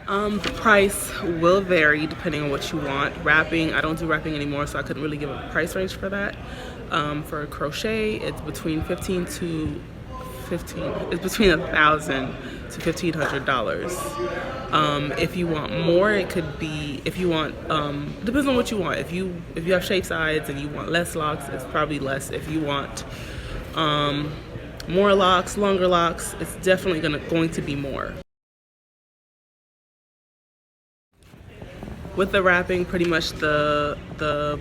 The price will vary depending on what you want. Wrapping, I don't do wrapping anymore, so I couldn't really give a price range for that. For crochet, it's between it's between $1,000 to $1,500. If you want more, it could be, if you want, depends on what you want. If you have shaved sides and you want less locks, it's probably less. If you want more locks, longer locks, it's definitely going to be more. With the wrapping, pretty much the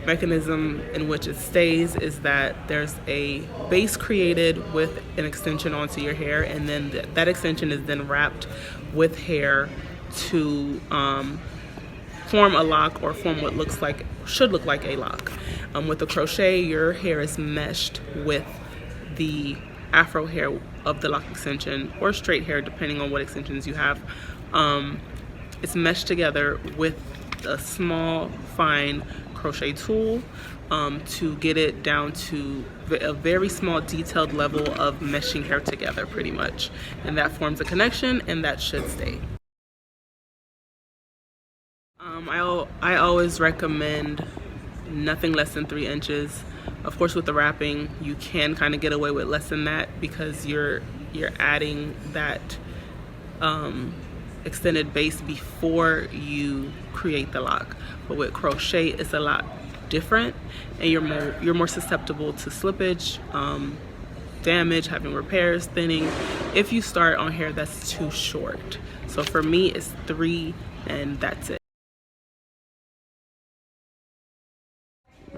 mechanism in which it stays is that there's a base created with an extension onto your hair, and then that extension is then wrapped with hair to form a lock or form what should look like a lock. With the crochet, your hair is meshed with the afro hair of the lock extension, or straight hair depending on what extensions you have. It's meshed together with a small fine crochet tool to get it down to a very small detailed level of meshing hair together, pretty much, and that forms a connection, and that should stay. I always recommend nothing less than 3 inches. Of course, with the wrapping, you can kind of get away with less than that because you're adding that extended base before you create the lock. But with crochet, it's a lot different, and you're more susceptible to slippage, damage, having repairs, thinning, if you start on hair that's too short. So for me, it's 3, and that's it.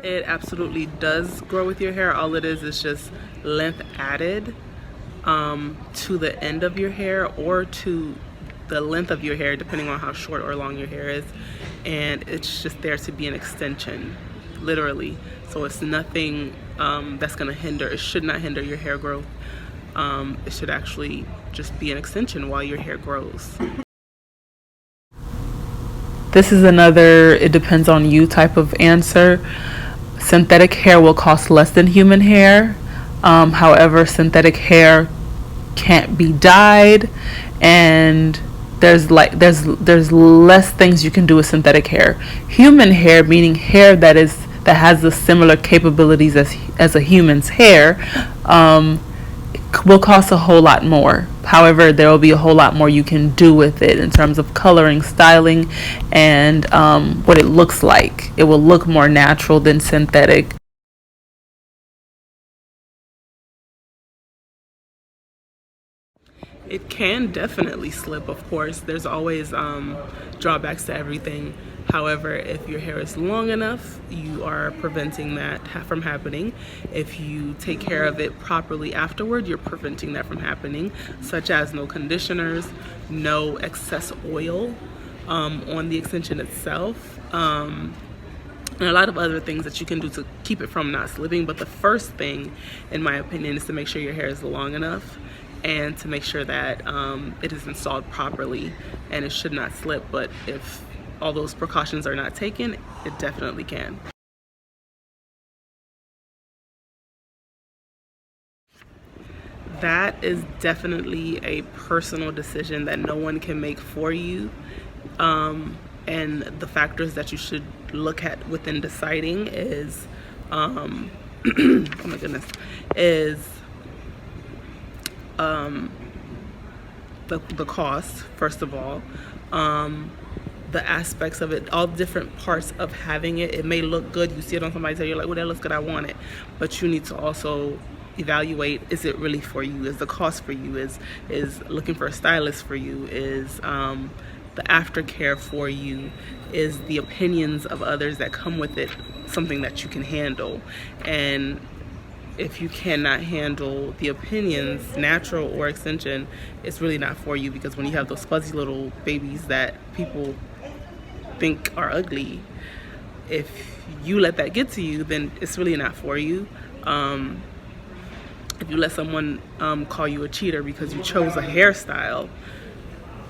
It absolutely does grow with your hair. All it is just length added to the end of your hair, or to the length of your hair, depending on how short or long your hair is, and it's just there to be an extension, literally. So it's nothing that's going to hinder, it should not hinder your hair growth. It should actually just be an extension while your hair grows. This is another it depends on you type of answer. Synthetic hair will cost less than human hair. However, synthetic hair can't be dyed, and there's less things you can do with synthetic hair. Human hair, meaning hair that has the similar capabilities as a human's hair, will cost a whole lot more. However, there will be a whole lot more you can do with it in terms of coloring, styling, and what it looks like. It will look more natural than synthetic. It can definitely slip, of course. There's always drawbacks to everything. However, if your hair is long enough, you are preventing that from happening. If you take care of it properly afterward, you're preventing that from happening, such as no conditioners, no excess oil on the extension itself, and a lot of other things that you can do to keep it from not slipping. But the first thing, in my opinion, is to make sure your hair is long enough, and to make sure that it is installed properly, and it should not slip. But if all those precautions are not taken, it definitely can. That is definitely a personal decision that no one can make for you. And the factors that you should look at within deciding is, oh my goodness, is the cost, first of all, the aspects of it, all the different parts of having it. It may look good, you see it on somebody's hair, you're like, well, that looks good, I want it. But you need to also evaluate, is it really for you? Is the cost for you? Is looking for a stylist for you? Is the aftercare for you? Is the opinions of others that come with it something that you can handle? And if you cannot handle the opinions, natural or extension, it's really not for you, because when you have those fuzzy little babies that people think are ugly, if you let that get to you, then it's really not for you. If you let someone call you a cheater because you chose a hairstyle,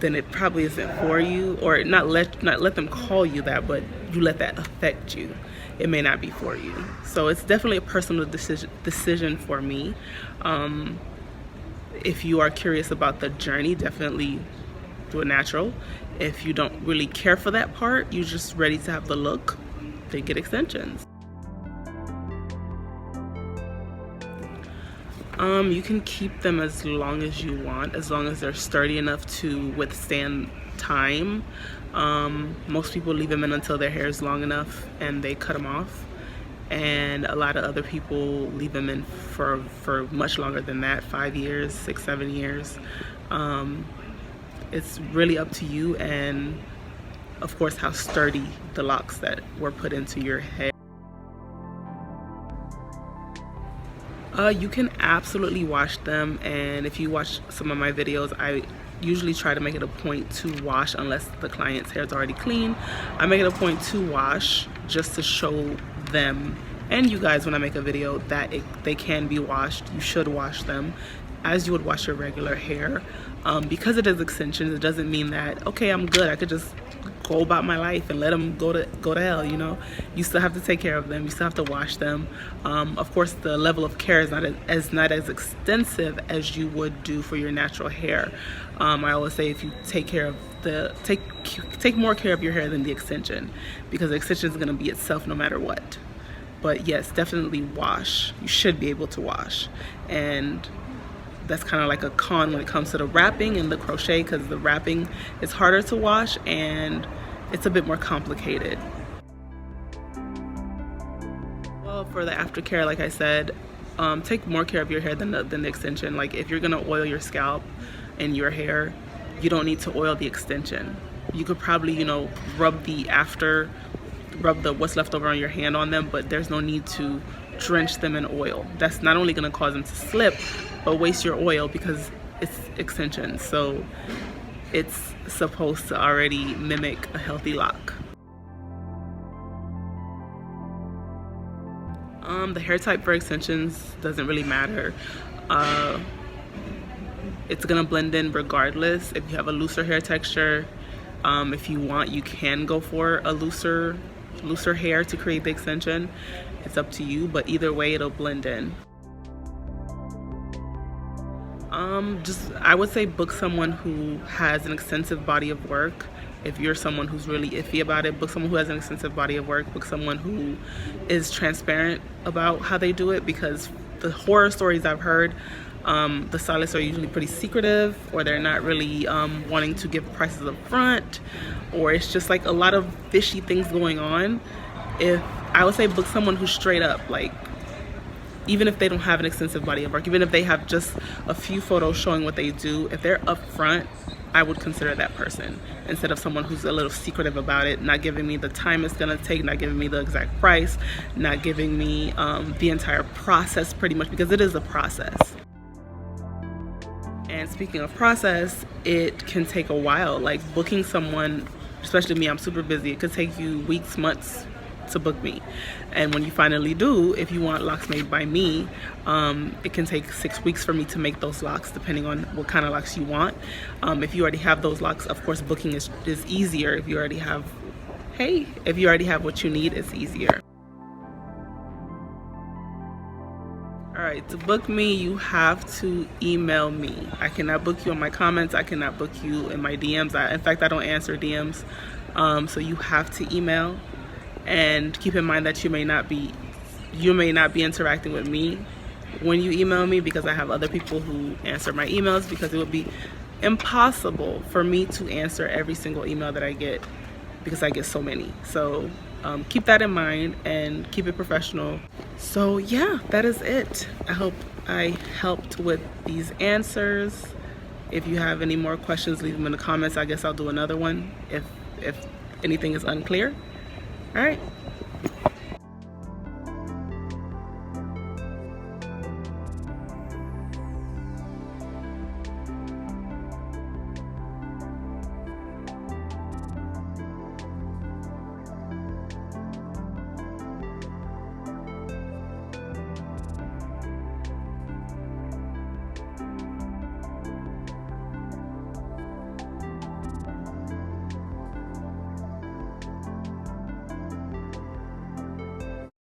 then it probably isn't for you. Or not let them call you that, but you let that affect you, it may not be for you. So it's definitely a personal decision for me. If you are curious about the journey, definitely do it natural. If you don't really care for that part, you're just ready to have the look, then get extensions. You can keep them as long as you want, as long as they're sturdy enough to withstand time. Most people leave them in until their hair is long enough and they cut them off. And a lot of other people leave them in for much longer than that, 5 years, 6, 7 years. It's really up to you, and of course how sturdy the locks that were put into your head. You can absolutely wash them, and if you watch some of my videos, I usually try to make it a point to wash unless the client's hair is already clean. I make it a point to wash just to show them and you guys when I make a video that they can be washed. You should wash them as you would wash your regular hair. Because it is extensions, it doesn't mean that, okay, I'm good, I could just go about my life and let them go to hell, you know. You still have to take care of them, you still have to wash them. Of course, the level of care is not as extensive as you would do for your natural hair. I always say if you take more care of your hair than the extension, because the extension is going to be itself no matter what. But yes, definitely wash. You should be able to wash, and that's kind of like a con when it comes to the wrapping and the crochet, because the wrapping is harder to wash and it's a bit more complicated. Well, for the aftercare, like I said, take more care of your hair than the extension. Like if you're gonna oil your scalp and your hair, you don't need to oil the extension. You could probably, you know, rub the what's left over on your hand on them, but there's no need to drench them in oil. That's not only going to cause them to slip, but waste your oil because it's extensions. So it's supposed to already mimic a healthy lock. The hair type for extensions doesn't really matter. It's gonna blend in regardless. If you have a looser hair texture, if you want, you can go for a looser hair to create the extension. It's up to you, but either way it'll blend in. I would say book someone who has an extensive body of work. If you're someone who's really iffy about it, book someone who has an extensive body of work. Book someone who is transparent about how they do it, because the horror stories I've heard, the stylists are usually pretty secretive, or they're not really wanting to give prices up front, or it's just like a lot of fishy things going on. I would say book someone who's straight up, like, even if they don't have an extensive body of work, even if they have just a few photos showing what they do, if they're upfront, I would consider that person instead of someone who's a little secretive about it, not giving me the time it's gonna take, not giving me the exact price, not giving me the entire process pretty much, because it is a process. And speaking of process, it can take a while. Like booking someone, especially me, I'm super busy. It could take you weeks, months to book me. And when you finally do, if you want locks made by me, it can take 6 weeks for me to make those locks, depending on what kind of locks you want. If you already have those locks, of course, booking is easier. If you already have what you need, it's easier. All right, to book me, you have to email me. I cannot book you on my comments. I cannot book you in my DMs. In fact, I don't answer DMs. So you have to email. And keep in mind that you may not be interacting with me when you email me, because I have other people who answer my emails, because it would be impossible for me to answer every single email that I get, because I get so many. So keep that in mind and keep it professional. So yeah, that is it. I hope I helped with these answers. If you have any more questions, leave them in the comments. I guess I'll do another one if anything is unclear. All right,